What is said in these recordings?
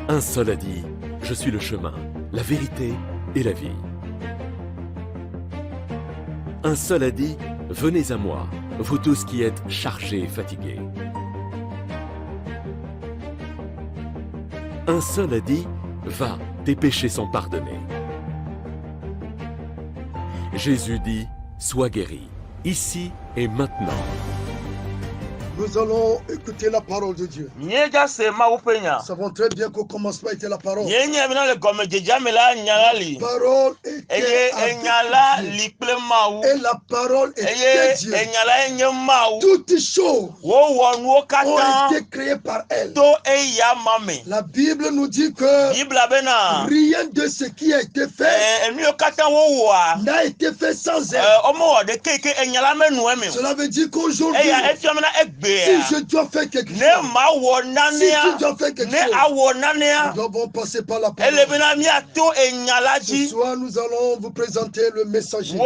Un seul a dit, je suis le chemin, la vérité et la vie. Un seul a dit, venez à moi, vous tous qui êtes chargés et fatigués. Un seul a dit, va, tes péchés sont pardonnés. Jésus dit, sois guéri, ici et maintenant. Nous allons écouter la parole de Dieu. Nous savons très bien qu'au commencement était la parole. La parole était avec Dieu. Et la parole était Dieu. Toutes choses ont été créées par elle. La Bible nous dit que rien de ce qui a été fait n'a été fait sans elle. Cela veut dire qu'aujourd'hui, si je dois faire quelque chose, si tu dois faire quelque chose, nous devons passer par la parole. Ce soir, nous allons vous présenter le messager. Il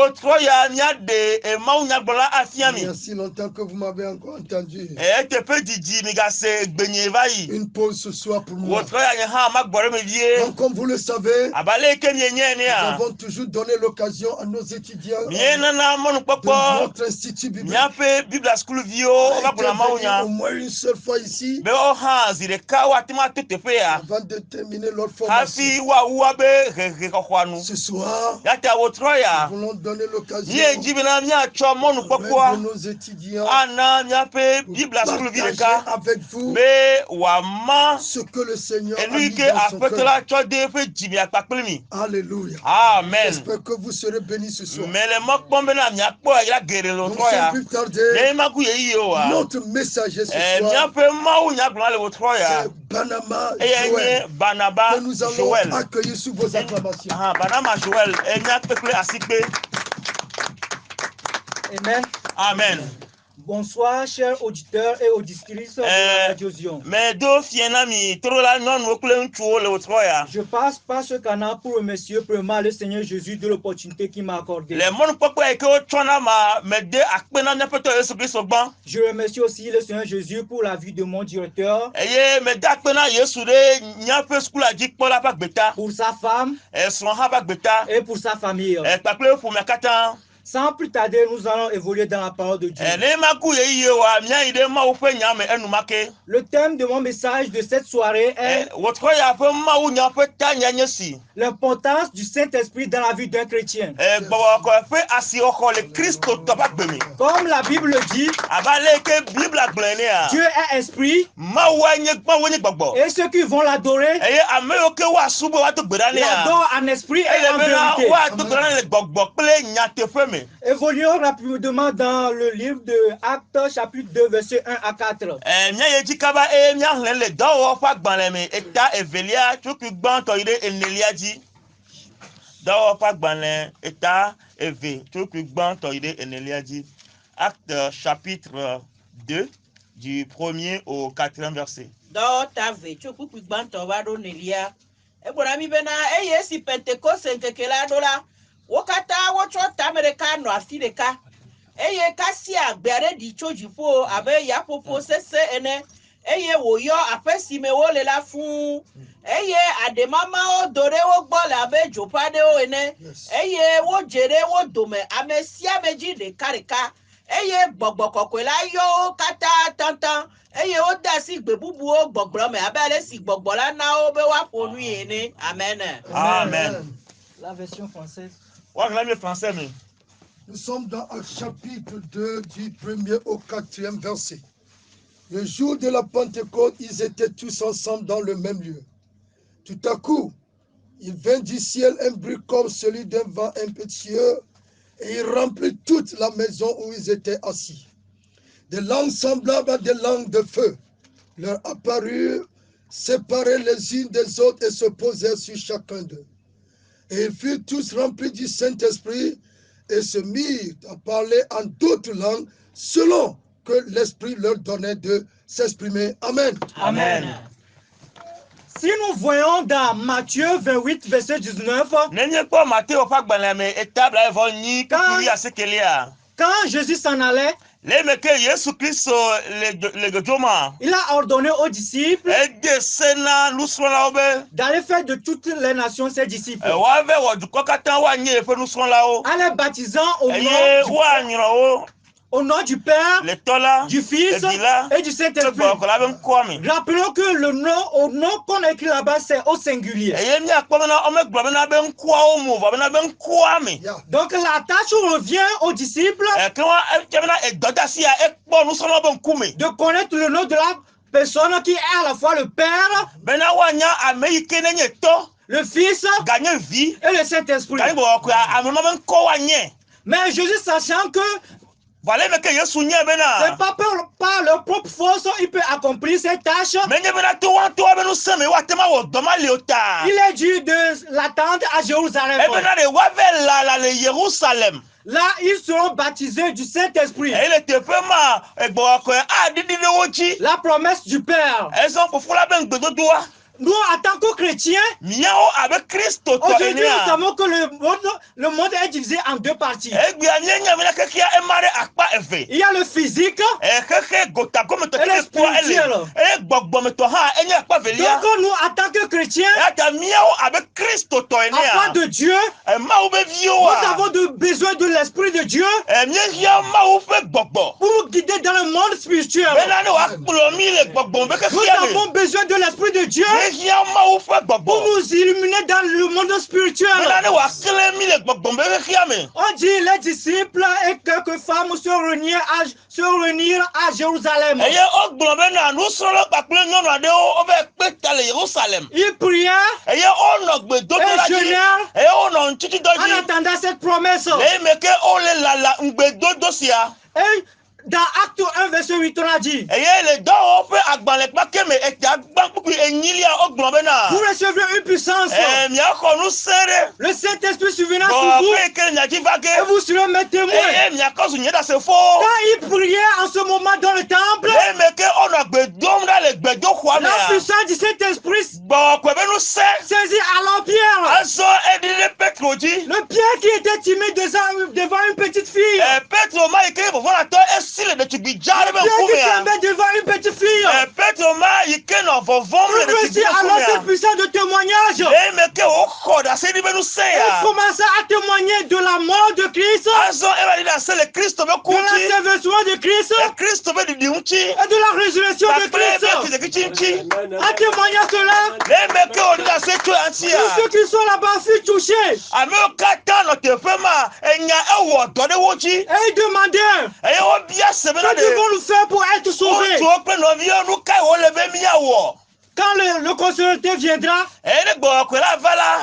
y a si longtemps que vous m'avez encore entendu. Une pause ce soir pour moi. Donc, comme vous le savez, nous avons toujours donné l'occasion à nos étudiants de notre institut biblique au moins une seule fois ici avant de terminer leur formation. Ce soir, nous voulons donner l'occasion à nos étudiants de partager avec vous ce que le Seigneur a mis dans son cœur. Alléluia. Amen. J'espère que vous serez bénis ce soir. Donc, Donc, sans plus tarder, notre messager ce soir, c'est Banama Joël, que nous allons accueillir sous vos acclamations. Amen. Amen. Bonsoir, chers auditeurs et auditrices de la Radio Zion. Je passe par ce canal pour remercier premièrement le Seigneur Jésus de l'opportunité qu'il m'a accordée. Je remercie aussi le Seigneur Jésus pour la vie de mon directeur, pour sa femme et pour sa famille. Sans plus tarder, nous allons évoluer dans la parole de Dieu. Le thème de mon message de cette soirée est l'importance du Saint-Esprit dans la vie d'un chrétien. Comme la Bible dit, Dieu est esprit et ceux qui vont l'adorer l'adorent en esprit et en vérité. Évoluons rapidement dans le livre de Actes chapitre 2 versets 1 à 4. Actes chapitre 2 du 1er au 4e verset. Wokata wocho tamereka no afireka eye kasia gbere di chojipo abe ya popo sese ene eye woyo afesime wo le la fun eye ademama o dore wo gbo la be jopade o ene eye wo jere wo dome amesia meji de karika eye gbogbokoko la yo kata tantan eye o da si gbebubu o gbogboro me abele si gbogbola na o be wa ponu ene amen. Amen. La version française. Nous sommes dans le chapitre 2 du 1er au 4e verset. Le jour de la Pentecôte, ils étaient tous ensemble dans le même lieu. Tout à coup, il vint du ciel un bruit comme celui d'un vent impétueux et il remplit toute la maison où ils étaient assis. Des langues semblables à des langues de feu leur apparurent, séparées les unes des autres et se posèrent sur chacun d'eux. Et ils furent tous remplis du Saint-Esprit et se mirent à parler en d'autres langues selon que l'Esprit leur donnait de s'exprimer. Amen. Amen. Si nous voyons dans Matthieu 28, verset 19, quand Jésus s'en allait, Il a ordonné aux disciples d'aller faire de toutes les nations ses disciples, en les baptisant au nom du Père, du Fils et du Saint-Esprit. Rappelons que le nom qu'on a écrit là-bas, c'est au singulier. Donc la tâche revient aux disciples de connaître le nom de la personne qui est à la fois le Père, le Fils et le Saint-Esprit. Mais Jésus, sachant que c'est pas par leur propre force il peut accomplir cette tâche, il est dû de l'attendre à Jérusalem. Là, ils seront baptisés du Saint-Esprit. La promesse du Père. Nous, en tant que chrétiens, aujourd'hui, nous savons que le monde est divisé en deux parties. Il y a le physique et le spirituel. Donc, nous, en tant que chrétiens, afin de Dieu, nous avons besoin de l'Esprit de Dieu pour nous guider dans le monde spirituel. Nous avons besoin de l'Esprit de Dieu pour nous illuminer dans le monde spirituel. On dit les disciples et quelques femmes se réunir à Jérusalem. Ils prièrent et jeûnèrent en attendant cette promesse. Et dans Acte 1, verset 8, on a dit: vous recevrez une puissance. Le Saint-Esprit surviendra sur vous et vous serez mes témoins. Quand ils priaient en ce moment dans le temple, la puissance du Saint-Esprit saisit alors Pierre. Le Pierre qui était timide devant une petite fille. Le Pierre qui tombait devant une petite fille. Il reçut alors cette puissance de témoignage. Il commença à témoigner de la mort de Christ, de l'asservissement de Christ et de la résurrection de Christ. En témoignant cela, tous ceux qui sont là-bas furent touchés. Et ils demandèrent: que devons-nous faire pour être sauvés? Quand le consolateur viendra,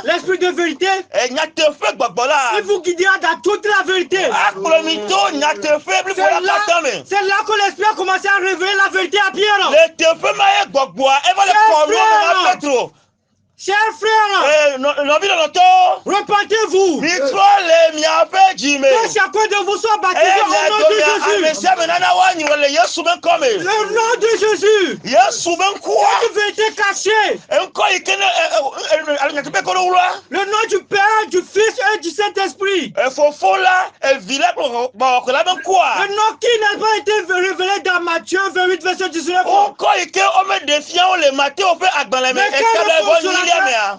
l'Esprit de vérité, il vous guidera dans toute la vérité. C'est là que l'Esprit a commencé à révéler la vérité à Pierre. Chers frères, repentez-vous. Que chacun de vous soit baptisé au nom de Jésus. Le nom de Jésus. Une vérité cachée. Le nom du Père, du Fils et du Saint-Esprit. Le nom qui n'a pas été révélé dans Matthieu 28, verset 19.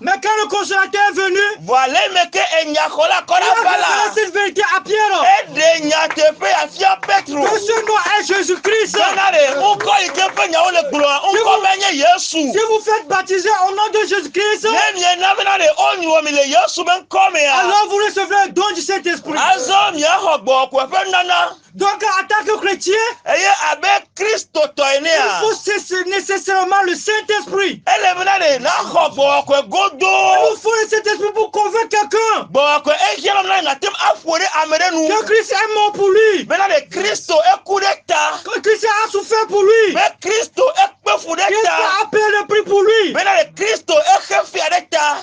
Mais quand le consolateur est venu, il a révélé cette vérité à Pierre. Que ce nom est Jésus-Christ. Si vous faites baptiser au nom de Jésus-Christ, alors vous recevrez le don du Saint-Esprit. Donc, en tant que chrétien, il faut nécessairement le Saint-Esprit. Il nous faut le Saint-Esprit pour convaincre quelqu'un que Christ est mort pour lui, que Christ a souffert pour lui, Christ a payé le prix pour lui.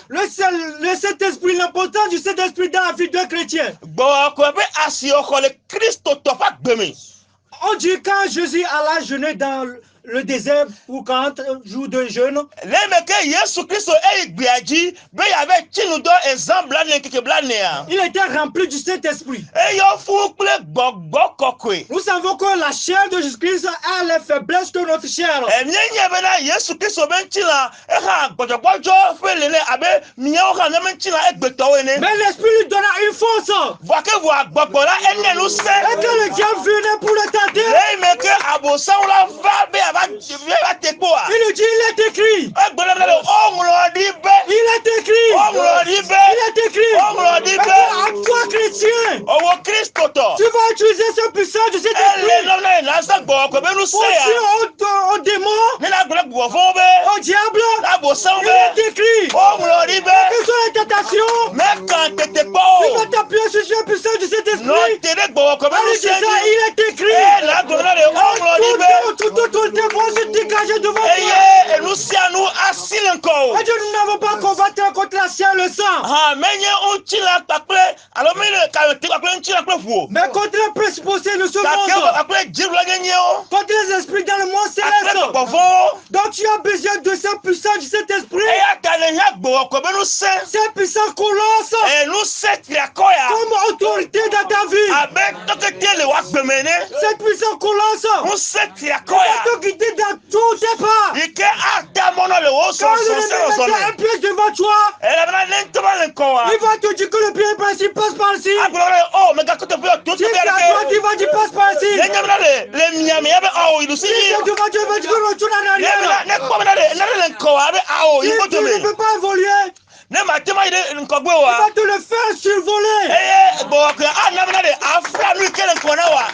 Le Saint-Esprit, l'importance du Saint-Esprit dans la vie d'un chrétien. On dit quand Jésus alla jeûner dans le désert pour 40 jours de jeûne. Il était rempli du Saint-Esprit. Nous savons que la chair de Jésus-Christ a les faiblesses de notre chair. Mais l'Esprit lui donna une force. Et que le diable venait pour le tenter, il lui dit, il est écrit. Il est écrit. Il est écrit. À toi, chrétien, tu vas utiliser ce puissant de cet esprit pour dire aux démons, au diable. Il est écrit. Quelles sont les tentations? Tu vas t'appuyer sur ce puissant de cet esprit. Il est écrit. Tout témoin se dégager devant toi. Et Dieu, nous n'avons pas combattu contre la chair et le sang, mais contre les principautés de ce monde, contre les esprits dans le monde céleste. Donc tu as besoin de cette puissance de cet esprit. Cette puissance colosse comme autorité dans ta vie. Cette puissance colosse va te guider dans tous tes pas. Quand le ennemi met un piège devant toi, il va te dire que le pied par-ci passe par-ci. Si tu es à droite, il va dire passe par-ci. Si tu es devant Dieu, il va dire que retourne en arrière. Si tu ne peux pas évoluer, il va te le faire survoler.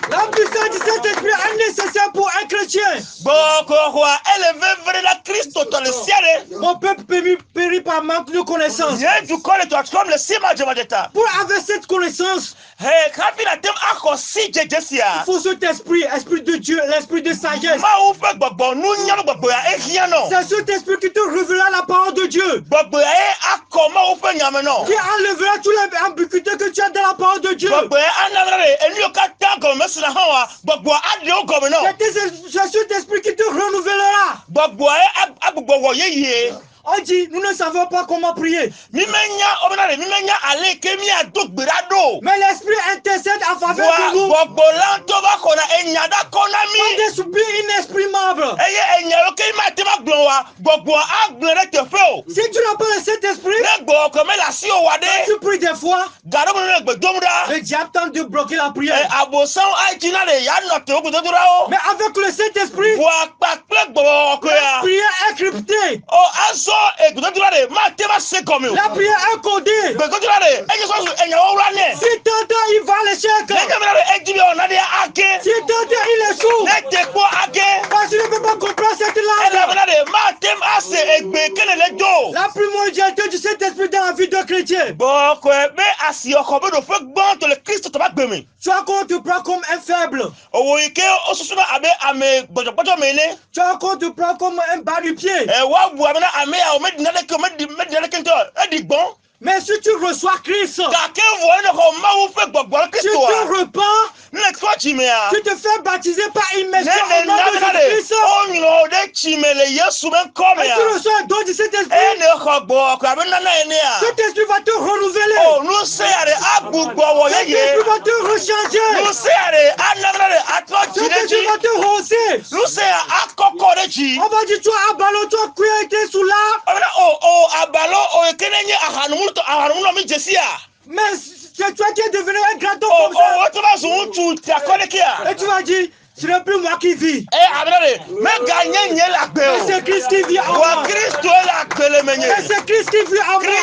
La puissance du Saint-Esprit est nécessaire pour un chrétien. Mon peuple périt par manque de connaissance. Pour avoir cette connaissance, il faut cet esprit, esprit de Dieu, l'esprit de sagesse. C'est cet esprit qui te révélera la parole de Dieu, qui enlèvera toutes les ambiguïtés que tu as dans la parole de Dieu. C'est cet esprit qui te renouvellera. On dit, nous ne savons pas comment prier. Mais l'esprit intercède en faveur de nous. Quand des soupirs inexprimables. Si tu n'as pas le Saint-Esprit, tu pries des fois, le diable tente de bloquer la prière. Mais avec le Saint-Esprit, la prière est cryptée. La prière est codée. Si t'entends, il va l'échec. Si t'entends, il échoue. Parce qu'il ne peut pas comprendre cette langue. La primordialité du Saint-Esprit dans la vie d'un chrétien. Tu as qu'on te prend comme un faible. Tu as qu'on te prend comme un bas du pied. Mais si tu reçois Christ, tu te repens, tu te fais baptiser par immersion au nom de Jésus-Christ, et tu reçois un don de cet esprit, cet esprit va te renouveler, cet esprit va te rechanger, cet esprit va te hausser. On va dire, toi, Abalo, toi, qui a été sous là, mais c'est toi qui es devenu un grand homme comme ça. Et tu vas dire, ce n'est plus moi qui vis. Mais c'est Christ qui vit en moi. Mais c'est Christ qui vit en moi.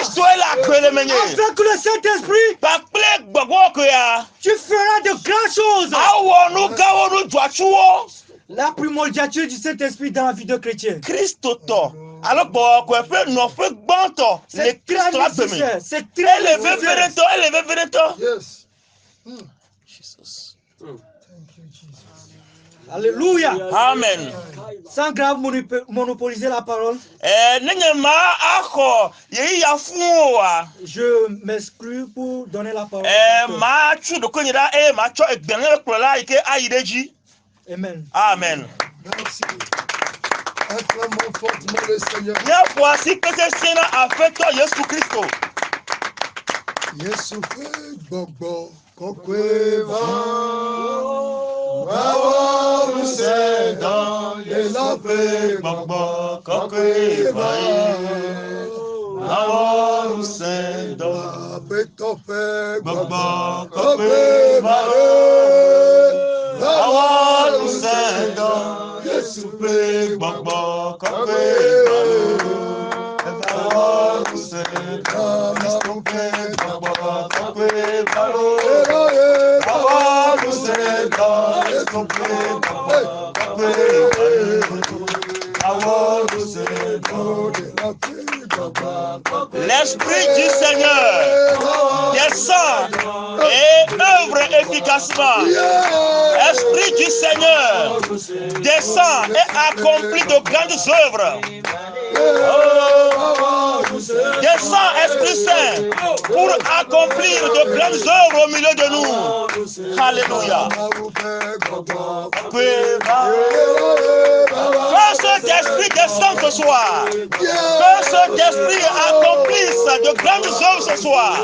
Avec le Saint-Esprit, tu feras de grandes choses. La primordialité du Saint-Esprit dans la vie de chrétien. Alors, c'est très nécessaire. C'est très nécessaire. Yes. Alléluia. Amen. Sans grave monopoliser la parole. Je m'exclus pour donner la parole. Amen. Merci. Acclamons fortement le Seigneur. Voici que ce Seigneur a fait toi, Jésus Christ. Yesu fait gbogbo kokwe Bawo c'est dans les lampes Gbogbo kokwe Bawo c'est dans Betofe Gbogbo kokwe Bawo c'est dans Yesu fait Gbogbo kokwe Bawo c'est dans Yesu fait Gbogbo kokwe Bawo c'est dans Yesu fait Gbogbo kokwe L'Esprit du Seigneur descend et œuvre efficacement. L'Esprit du Seigneur descend et accomplit de grandes œuvres. Descends, Esprit Saint, pour accomplir de grandes œuvres au milieu de nous. Alléluia. Que cet esprit descende ce soir. Que cet esprit accomplisse de grandes œuvres ce soir.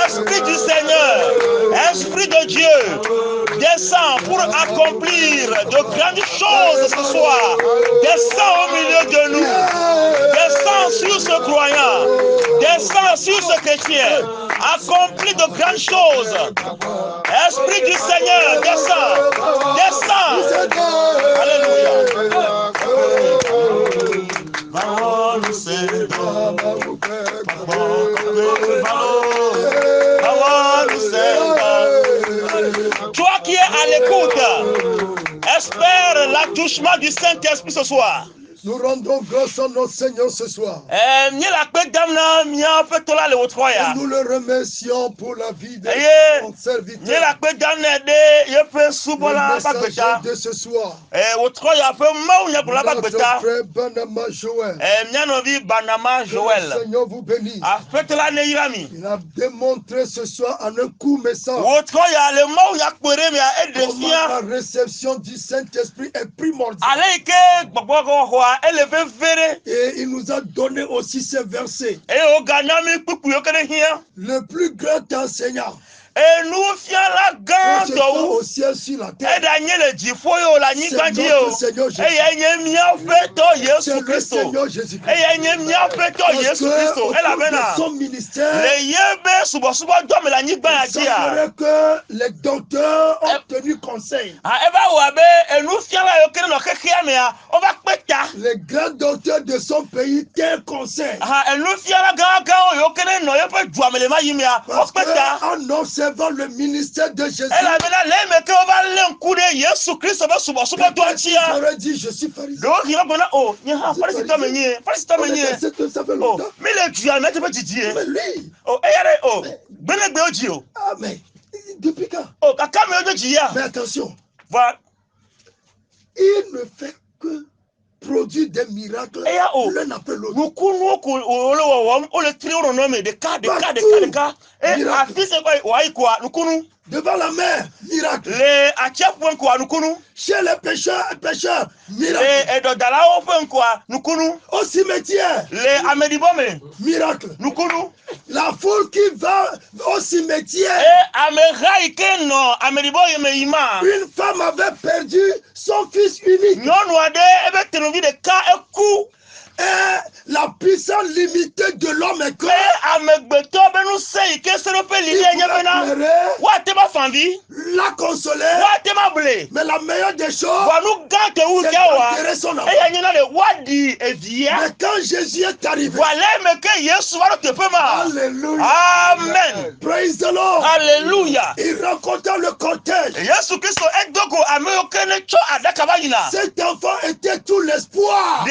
Esprit du Seigneur, Esprit de Dieu, descend pour accomplir de grandes choses ce soir. Descend au milieu de nous. Descend sur ce croyant. Descend sur ce chrétien. Accomplit de grandes choses. Esprit du Seigneur, descend. Descend. Alléluia. Toi qui es à l'écoute, espère l'attouchement du Saint-Esprit ce soir. Nous rendons grâce à notre Seigneur ce soir. Et nous le remercions pour la vie de son serviteur. Le messager de ce soir. Notre frère Banama Joël. Que le Seigneur vous bénisse. Il a démontré ce soir en un court message comment la réception du Saint-Esprit est primordiale. Et il nous a donné aussi ces versets. Le plus grand enseignant. Et nous fions la garde au ciel sur la terre. Et Daniel dit faut yo la ni gandi yo. Et yanye mia feto Yesu Christo. Et yanye mia feto Yesu Christo. Et la mena. Son ministère. Le yebe subo do me la ni gba atia. Que les docteurs ont tenu conseil. Ah eba wabe et nous fions la yo kene no kekia mea. On va peta. Les grands docteurs de son pays tiennent conseil. Ah et nous fions la gaga yo kene no yo pe douamele ma yimia. On peta. Devant le ministère de Jésus. Elle avait la que on va l'encoudé Jésus Christ va suba toi tia. J'aurais dit je suis pharisien. Donc il va bonner oh, il a pas c'estamené, pas c'estamené. Oh, mais le Dieu a mettre petit Dieu. Mais lui. Oh, et oh, bene gbe Dieu. Ah mais depuis quand? Oh, kaka me de Dieu. Mais attention. Voilà. Il ne fait que produit des miracles l'un après l'autre. On le trio renommé de cas. Et à fils et quoi, nous connaissons. Devant la mer, miracle. Les achapouens quoi, nous connaissons. Chez les pêcheurs, miracle. Et dans la open quoi, nous connaissons. Au cimetière, les amédibomés, miracle. Nous connaissons. La foule qui va au cimetière. Et non, une femme avait perdu son fils unique. Et la puissance limitée de l'homme est que la consoler. Mais la meilleure des choses, c'est d'enterrer son enfant. Mais quand Jésus est arrivé, alléluia, Amen. praise the Lord, Alléluia. il rencontra le cortège. Cet enfant était tout l'espoir.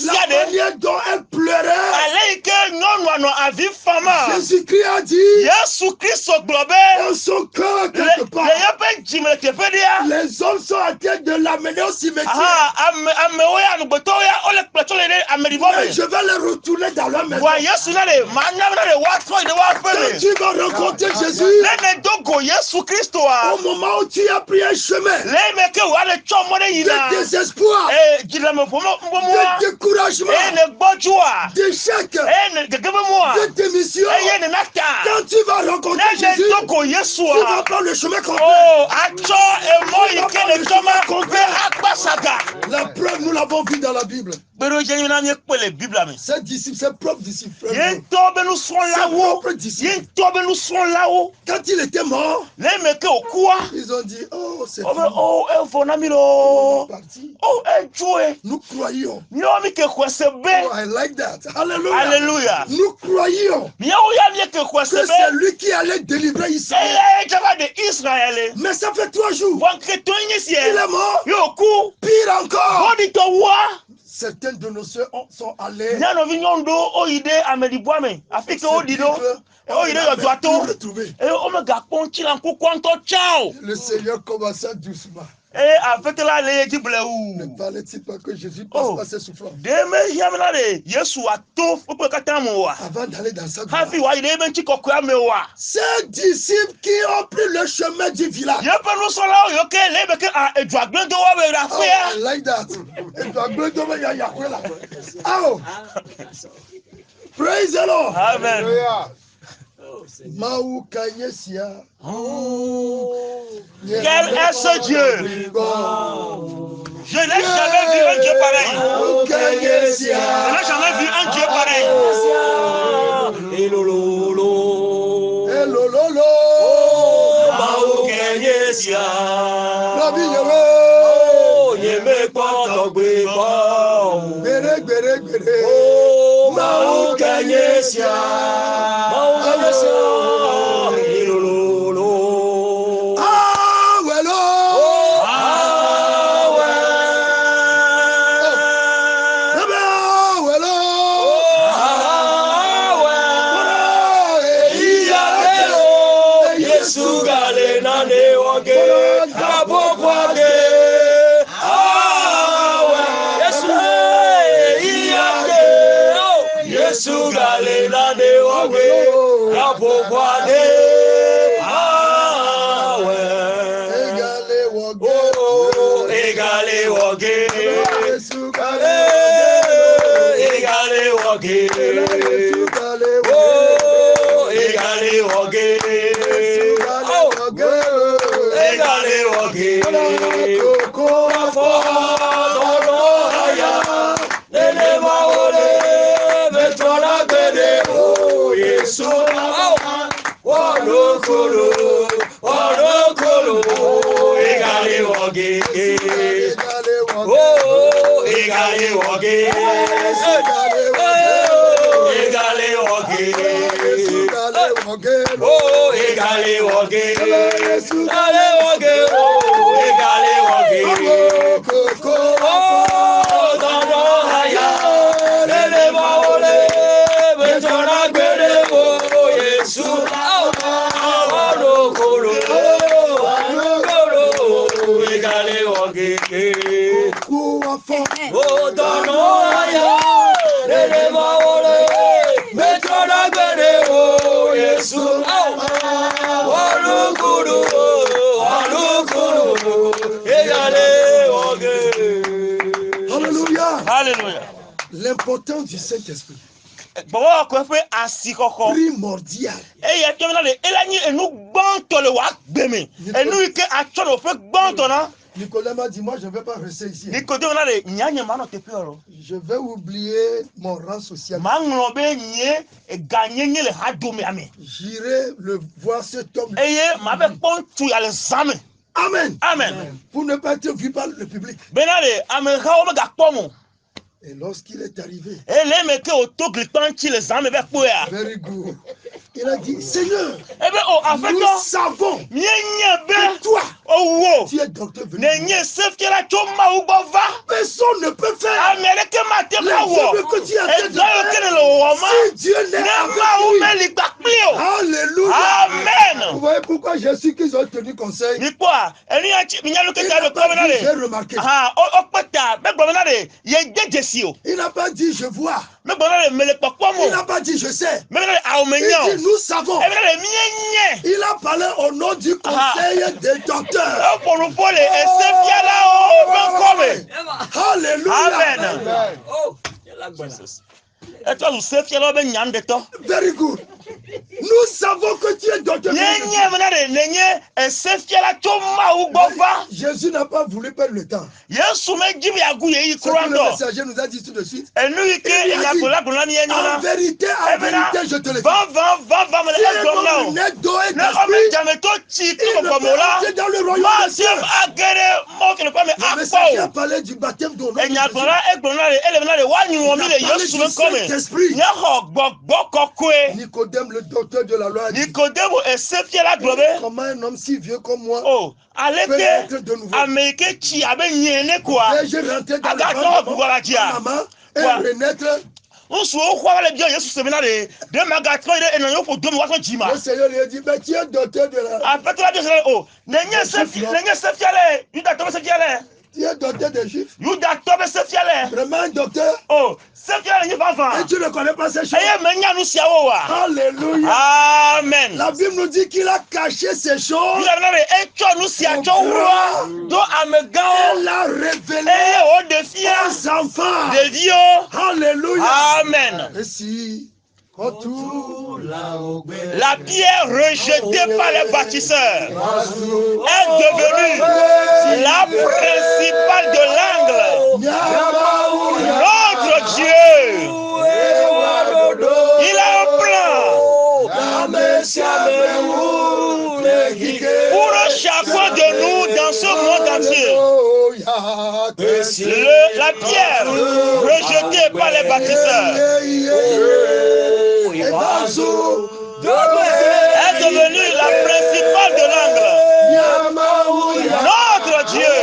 La manière dont elle pleurait, Jésus-Christ a dit, dans son cœur quelque part, les hommes sont en train de l'amener au cimetière. Mais je vais les retourner dans leur maison. Quand tu vas rencontrer Jésus, au moment où tu as pris un chemin de désespoir, de découragement, d'échec, de démission, quand tu vas rencontrer Jésus, tu vas prendre le chemin contraire. La preuve, nous l'avons vu dans la Bible. Ses disciples, ses propres disciples. Ses propres disciples. Quand il était mort, ils ont dit, oh, c'est fini. Oh, parti. Nous croyons. Oh, I like that. Hallelujah. Alléluia. Nous croyons que c'est lui qui allait délivrer Israël. Mais ça fait 3 jours. Il est mort. Pire encore. Certains de nos soeurs sont allés. Le Seigneur commença doucement. Ne parlait-il pas que Jésus passe par ses souffrances avant d'aller dans sa gloire? Ces disciples qui ont pris le chemin du village. Oh, I like that. Oh. Praise the Lord. Amen. Maou Kanyesia. Quel est ce Dieu? Je n'ai jamais vu un Dieu pareil. Je n'ai jamais vu un Dieu pareil. L'importance du Saint-Esprit. Primordial. Nicolas m'a dit, moi je ne vais pas rester ici. Je vais oublier mon rang social. J'irai le voir cet homme. Amen. Amen. Pour ne pas être vu par le public. Benale ameka o mega kpomo. Et lorsqu'il est arrivé, Ele meke otogli panchi les ame be poya. very good. Il a dit, Seigneur, Ebe o nous afeto savons mienye que be toi, owo. tu es docteur venu. Nenye sefkela choma ugova. Personne ne peut faire Ameleke mate les mawo. œuvres que tu as fait de Ezo yo faire kene lo woma. si Dieu n'est Ne avec ma lui. umeli gbakplio. Alléluia. Vous Amen. voyez pourquoi Jésus qu'ils ont tenu conseil? Ni kwa eni anchi minyalu Il kete n'a be pas dit, promenade. j'ai remarqué. Ah, o peta be promenade. Ye jejesio. Il n'a pas dit, je vois. Me promenade mele Il papomo. n'a pas dit, je sais. Me promenade a Il omenyo. dit, nous savons. E promenade mienye. Il a parlé au nom du conseil des docteurs. O ponu pole esefiala o ben come. Alléluia. Amen. Et toi, vous savez qu'il y a un de temps. Very good. Nous savons que tu es docteur. Jésus n'a pas voulu perdre le temps. Ce que le messager nous a dit tout de suite. En vérité, je te le dis. Si est doué d'esprit, il ne peut entrer dans le royaume des cieux. Le messager a parlé du baptême d'eau. Il a parlé du Saint-Esprit. Nicodème, le docteur de la loi, a dit, comment un homme si vieux comme moi peut être de nouveau? Vais-je rentrer dans le ventre de ma maman et renaître? Le Seigneur lui a dit, mais tu es docteur de la loi. Tu es docteur des Juifs. Vraiment un docteur. Et tu ne connais pas ces choses. Alléluia. Amen. La Bible nous dit qu'il a caché ces choses. Elle l'a révélé aux enfants. Alléluia. Amen. Et si la pierre rejetée par les bâtisseurs est devenue la principale de l'angle. Notre Dieu, il a un plan pour chacun de nous dans ce monde entier. La pierre rejetée par les bâtisseurs est devenue la principale de l'angle. Notre Dieu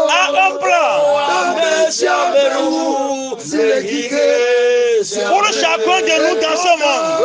a un plan pour chacun de nous dans ce monde.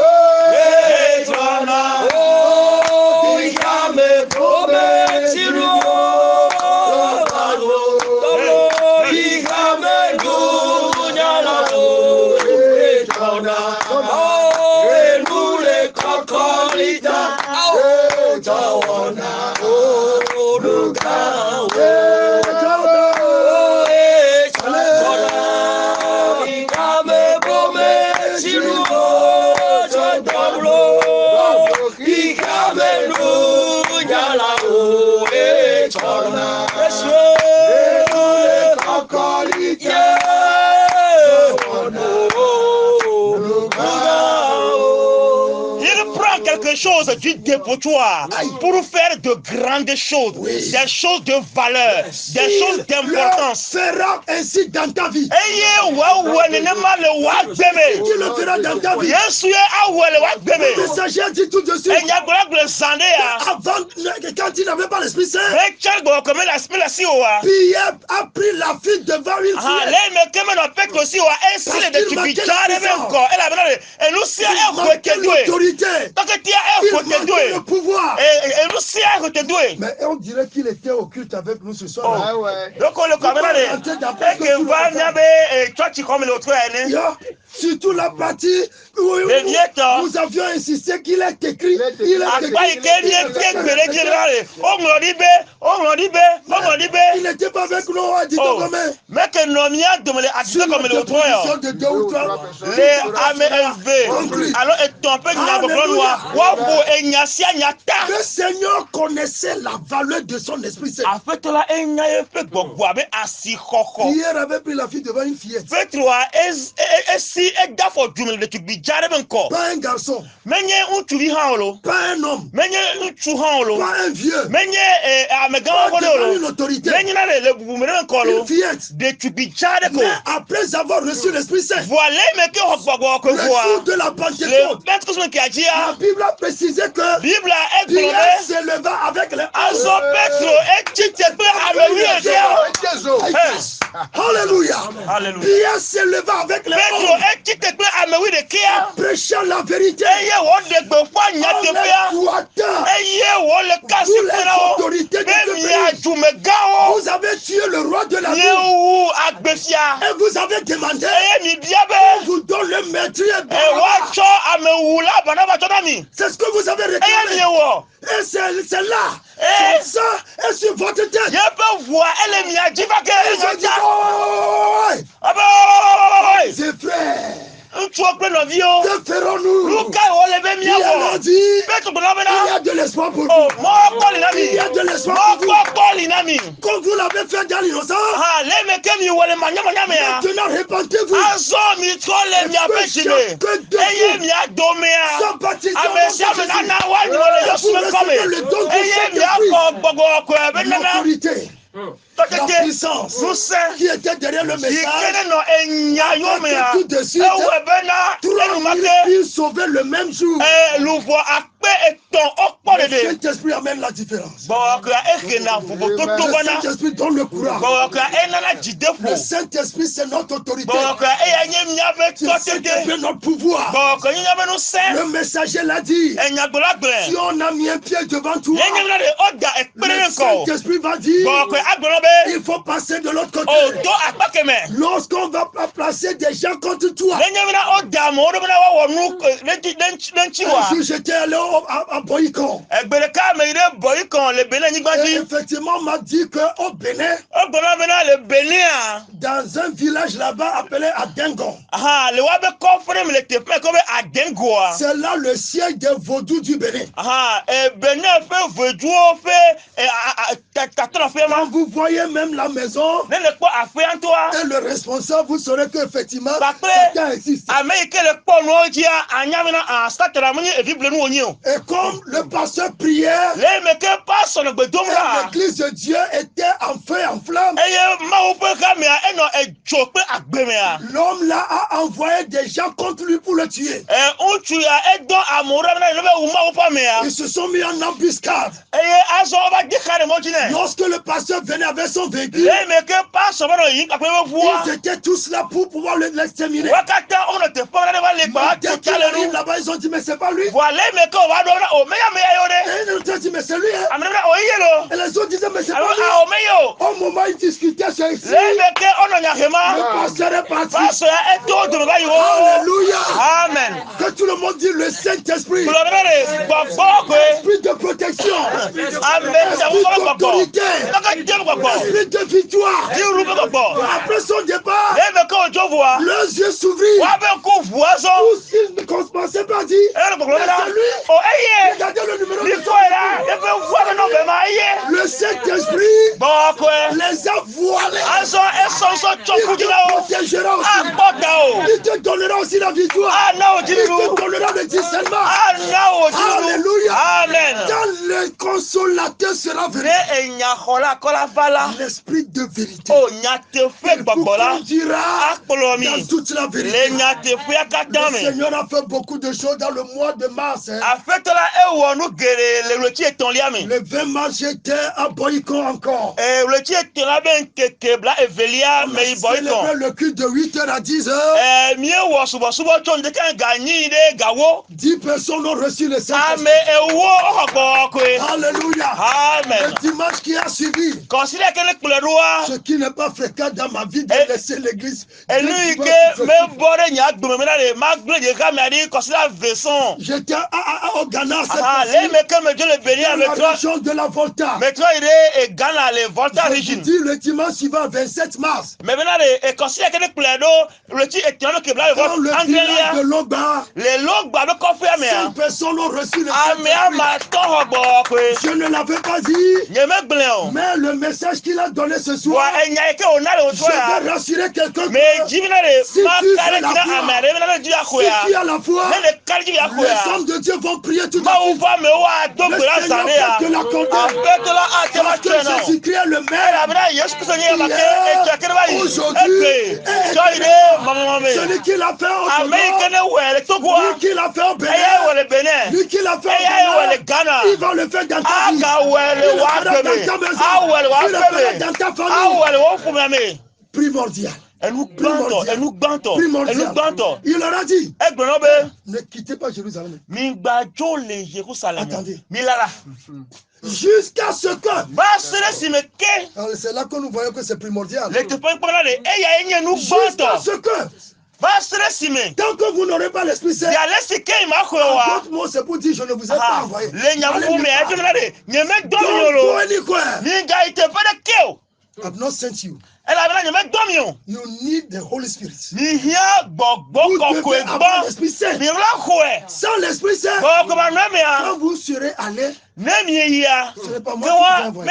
Chose du dépotoir pour faire de grandes choses, des choses de valeur, des choses d'importance. Fera ainsi dans ta vie. Tu le feras dans ta vie. Le messager a dit tout de suite. Avant, quand il n'avait pas l'Esprit Saint, Pierre a pris la fuite devant une fillette. Il manquait le pouvoir. Mais on dirait qu'il était au culte avec nous ce soir. Surtout la partie où nous avions insisté qu'il est écrit. Il n'était pas avec nous. De deux ou trois. Le Seigneur connaissait la valeur de son Esprit Saint. Pierre avait pris la fille devant une fillette. jare ben ko pas un garçon, menye untubi hanolo pas un homme, menye untu hanolo pas un vieux, menye amegan pas devant hanolo une autorité, menye na le bumere ko lo une fillette. de tubi jare ko Mais après avoir reçu l'Esprit Saint, voilà me ke hokbagbo ko le jour voa de la le Pentecôte, Pentecôte qui a dit la Bible a précisé que Bible a Pierre exploré s'éleva avec les azo Petro etite pe amewi ekia Alléluia. Alléluia. Pierre s'éleva avec les Petro hommes, etite pe amewi de kia prêchant la vérité. eye wo de gbe fo nya En te pea exploitant eye wo le kasi tous les pera o autorités de be ce mi pays. ajumega o Vous avez tué le roi de la ye ville wu agbefia et vous avez demandé eye mi bia qu'on be vous donne le meurtrier e wa Barnabas. cho amewu la bana ba cho na mi C'est ce que vous avez eye mi réclamé. wo Et c'est là, Eh. ça est sur votre tête. ye be voa ele mi ajiva ke Ils ont dit, oh, aba ses frères, ntù okpe nɔvi o que ferons-nous? luka wo le be Il a miawɔ dit, Petro gbɔdɔ il y bena a de l'espoir pour o vous. mɔkɔli na mi Il y a de l'espoir pour vous. mɔkɔkɔli na mi Comme vous l'avez fait dans l'innocence, ha leme ke mi wole manyamanya mea maintenant répentez-vous. azɔ mi trɔ le miaƒe si me eye miadomea Sans baptisé au nom ame de sia me Jésus. nana wa nyɔ le yɔsu me kɔme eye miakɔ gbɔgbɔ kɔɛ be nana L'autorité, la tɔtete puissance nusɛ qui était derrière le yi message, kene nɔ enya yɔ mea tout de suite, ewɔ bena 3000 enumake filles sauvées le même jour. luvɔ akpe etɔn ɔkpɔ Le ɖeɖe Saint-Esprit amène la différence. gbɔwɔkura ehena vovototo Le bana Saint-Esprit donne le courage. gbɔwɔkura enana Le dzideƒo Saint-Esprit, c'est notre autorité. gbɔwɔkura eya nye miaƒe C'est le Saint-Esprit, tɔtete notre pouvoir. gbɔwɔkura nye miaƒe nusẽ Le messager l'a dit. enyagblɔla Si gblẽ on a mis un pied devant toi, yenye mina de ɔda ekpe ɖe le ne ŋkɔ Saint-Esprit va dire, gbɔwɔkura agblɔ be il faut passer de l'autre côté. o do akpa kemɛ Lorsqu'on va placer des gens contre toi, yenye mina ɔda amewo ɖe bena woawɔ nu ne ŋtsi un wa jour j'étais allé à Boycon. egbe ɖeka me yi ɖe bɔyikɔn le Benin anyigba Et dzi effectivement, on m'a dit qu'au Bénin, egblɔna bena le Benia dans un village là-bas appelé Adengon, aha le wa be kɔƒe ɖe me le teƒe ko be adengoa c'est là le siège des vaudous du Bénin. aha Benin ƒe veduwo ƒe tatɔnɔƒe ma Quand vous voyez même la maison ne le kpɔ aƒea ŋutɔa et le responsable, vous saurez qu'effectivement, Kpakple quelqu'un existe. ame yi ke le kpɔ nuwo dzia anyamina satana menye evi blenu wonyi o Et comme le pasteur priait, le eme ke pasɔ nɔ gbe dom et ɖa l'église de Dieu était en feu, en flamme, eye mawu ƒe hamea enɔ edzo kple agbemea l'homme là a envoyé des gens contre lui pour le tuer. ŋutsu ya edɔ amewo ɖa bena yebe wu mawu ƒe amea Ils se sont mis en embuscade. eye azɔ wova de xa ɖe mɔdzi nɛ Lorsque le pasteur venait avec son véhicule, le eme ke pasɔ benɔ yi kpakple ƒe ʋua ils étaient tous là pour pouvoir l'exterminer. wo katã wonɔ teƒe ɖe va le gba Dès tu qu'il ta le arrive nu là-bas, ils ont dit, mais c'est pas lui. voa le eme ke wova ɖo bena o meya meya yo ɖe Et ils ont dit, mais c'est lui. Hein. ame ɖe bena o ye lo Et les autres disaient, mais c'est alo pas lui. a o meya o Au moment où ils discutaient sur ici, le eme ke wonɔ nya hema le pasteur est parti. pasɔ ya eto dome va yi wo Alléluia. amen Que tout le monde dit le Saint-Esprit. gblɔ ɖe le gbɔgbɔ koe Esprit de protection. ame sia wo ƒe gbɔgbɔ kɔkɔ de gbɔgbɔ Esprit de victoire. diru ƒe gbɔgbɔ Après son départ, le eme ke wotso voa leurs yeux s'ouvrirent. woabe ŋku ʋua zɔ Tous ils ne commençaient pas à dire, eye le gbɔgblɔ bena c'est lui. o eye Regardez le numéro de mikɔ yi la eƒe ʋua be nɔvɛ ma eye Le Saint-Esprit gbɔgbɔ koe les a voilés. azɔ esɔnsɔ tsɔ Il kudzi te na wo protégera aussi. akpɔ ta o Il te donnera aussi la victoire. ana wo Il te dziɖuɖu donnera le discernement. ana wo dziɖuɖu Alléluia. amen Quand le consolateur sera venu, ne enyaxɔla kɔla va la l'esprit de vérité o nyateƒe vous gbɔgbɔ la conduira akplɔ mi dans toute la le vérité. nyateƒea katã Le me Seigneur a fait beaucoup de choses dans le mois de mars. Hein. aƒetɔ la ewɔ nu geɖe le ɣleti etɔ̃lia me Le 20 mars, j'étais à Boycon encore. ɣleti etɔ̃lia be ŋkeke bla evelia On me a yi célébré bɔyitɔ le culte de 8h à 10h. miewɔ subɔsubɔ tso ŋdeke ga nyi ɖe gawo 10 personnes ont reçu le ame Saint-Esprit. ewo woxɔ gbɔgbɔ koe Alléluia. amen Le dimanche qui a suivi, kɔsi ɖe ke ne kplɔ ɖoa ce qui n'est pas fréquent dans ma vie de laisser l'église. enu yi ke mebɔ ɖe nye agbeme me na ɖe magblẽ dze xamea ɖi kɔsi la ve sɔn J'étais au Ghana cette Les fois-ci, mecs, Dieu le bénit dans avec la toi. région de la Volta. Maintenant, il est Ghana, les Volta Je vous Region. dis le dimanche suivant, 27 mars, Mais maintenant, et quand il y a quelques plaidos, le petit est un qui blanc, dans le village de Longba, les longs bas de coffre, 5 personnes ont reçu le Saint-Esprit. Je ne l'avais pas dit, Oh. mais le message qu'il a donné ce soir, Ouais, je vais rassurer quelqu'un mais que si tu si tu as la foi, les hommes de Dieu vont prier tout à coup. Le Seigneur fait de la condamnation. Parce que Jésus-Christ est le Maire. Aujourd'hui, celui qui l'a fait au Togo, lui qui l'a fait au Bénin, lui qui l'a fait au Ghana, il va le faire dans ta vie. Il le fera dans ta maison. Il le fera dans ta famille. Primordial. Primordial. Il leur a dit, ne quittez pas Jérusalem. Attendez. Jusqu'à ce que... C'est là que nous voyons que c'est primordial. Jusqu'à ce que... Tant que vous n'aurez pas l'Esprit Saint, d'autres mots, c'est pour dire je ne vous ai pas envoyé. I've not sent you. You need the Holy Spirit. Vous devez avoir l'Esprit Saint. Sans l'Esprit Saint, quand vous serez allé, ce n'est pas moi qui vous envoie.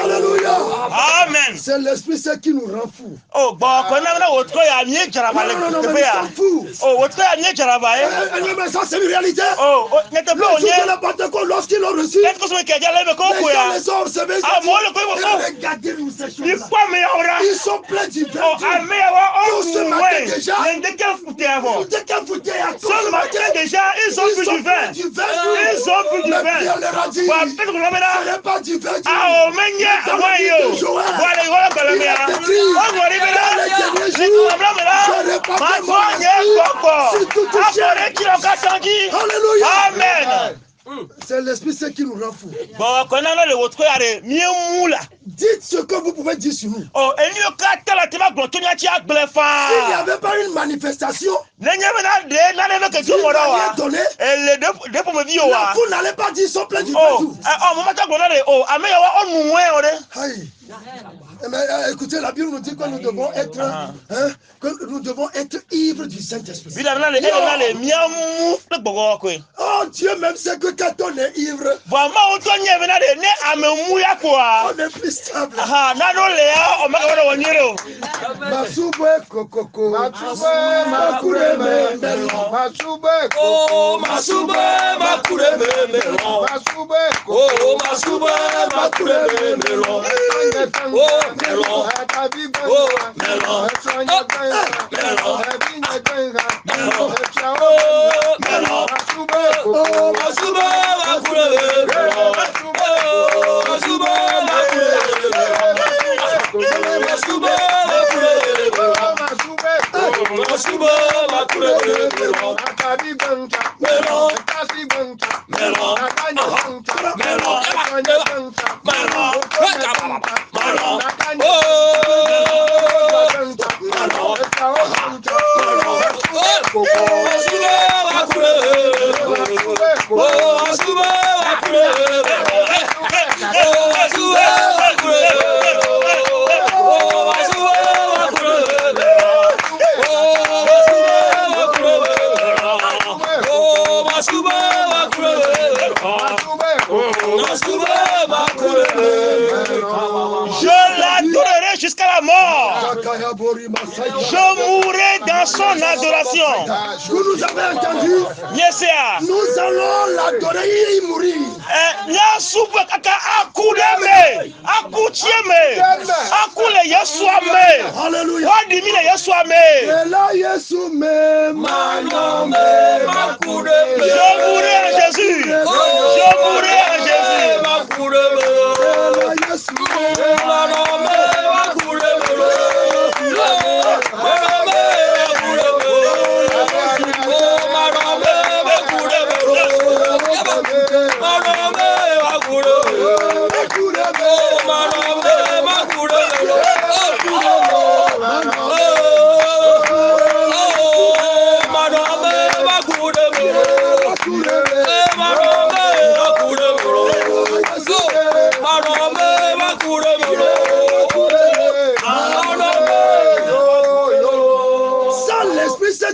Alléluia. Amen. C'est l'Esprit Saint qui nous rend fous. Oh, bon, quand on a autre chose, il y a mieux que la Non, mais ils sont fous. Oh, autre chose, il y a mieux que la Mais ça, c'est une réalité. Oh, n'était pas Le jour de la Pentecôte, lorsqu'ils l'ont reçu, est-ce que c'est quelqu'un là, mais comment les gens les ont observés. Regardez-nous ces choses-là. Ils sont pleins du vin. Tout ce matin déjà, dès qu'un foutait à tout ce matin, déjà, ils ont plus du vin. Ils ont plus du vin. Pierre leur a dit, ce n'est pas du vin. Amen. C'est l'Esprit Saint qui nous rend fous. Dites ce que vous pouvez dire sur nous. S'il n'y avait pas une manifestation, donné, la foule n'allait pas dire sont pleins du tout. Mais écoutez, la Bible nous dit que nous devons être ivres du Saint-Esprit. Oh, Dieu même sait que quand on est ivre, on est plus stable. jusqu'à la mort. Je mourrai dans son adoration. Vous nous avez entendu? Yes, sir. Nous allons l'adorer, il mourir. Nya subu kaka akudeme, akuchieme, akule Yesu ame. Alléluia. Wadi mine Yesu ame. Et là, Yesu me manome. Je mourrai en Jésus. Je mourrai en Jésus. Yesu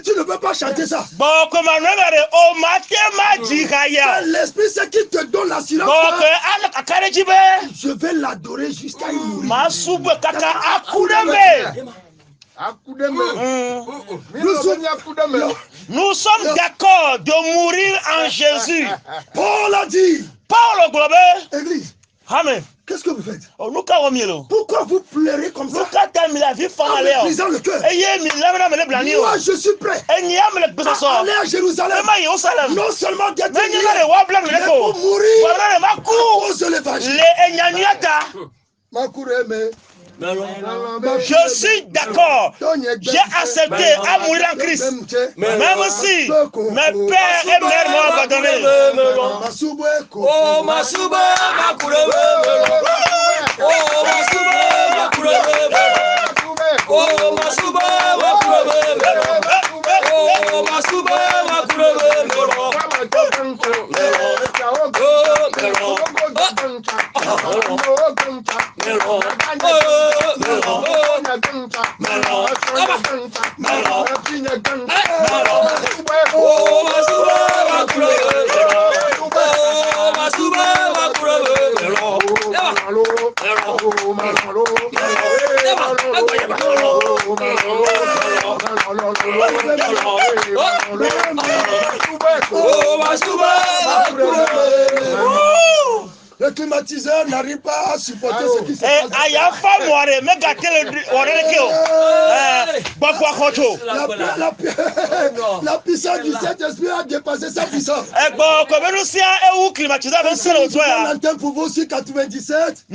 tu ne peux pas chanter ça. L'esprit c'est qui te donne l'assurance. Je vais l'adorer jusqu'à il mourir. Nous sommes d'accord de mourir en Jésus. Paul a dit. Paul globe. Église. Amen. Qu'est-ce que vous faites? Pourquoi vous pleurez comme ça? En brisant le cœur. Moi, je suis prêt à aller à Jérusalem. Non seulement d'être libre, mais pour mourir à cause de l'évangile. Je suis d'accord. J'ai accepté à mourir en Christ. Même si mes pères et mères m'ont abandonné. Le climatiseur n'arrive pas à supporter ce qui se passe. La puissance du Saint-Esprit a dépassé sa puissance. L'antenne pour vous sur 97.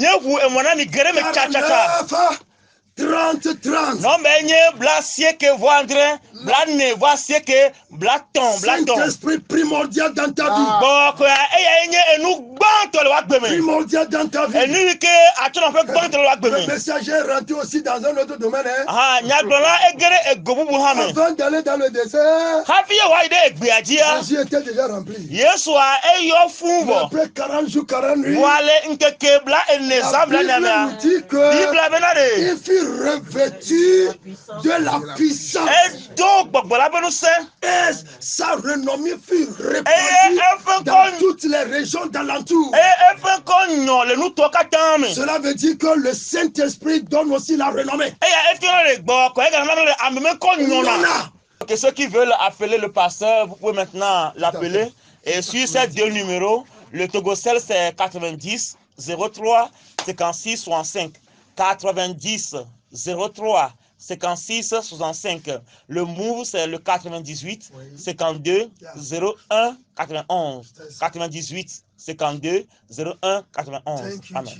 30. Non mais Saint-Esprit primordial dans ta vie. Primordial dans ta vie. Le messager est rentré aussi dans un autre domaine. Avant d'aller dans le désert, Jésus était déjà rempli. Après 40 jours, 40 nuits, la Bible nous dit qu'il fut revêtu de la puissance. Et sa renommée fut répandue dans toutes les régions d'alentour. Cela veut dire que le Saint-Esprit donne aussi la renommée. Et ceux qui veulent appeler le pasteur, vous pouvez maintenant l'appeler. Et sur ces deux numéros, le Togocel c'est 90 03 56 65. 90 03 56 65. Le Move c'est le 98 52 01 91. 98 52 01 91. Amen.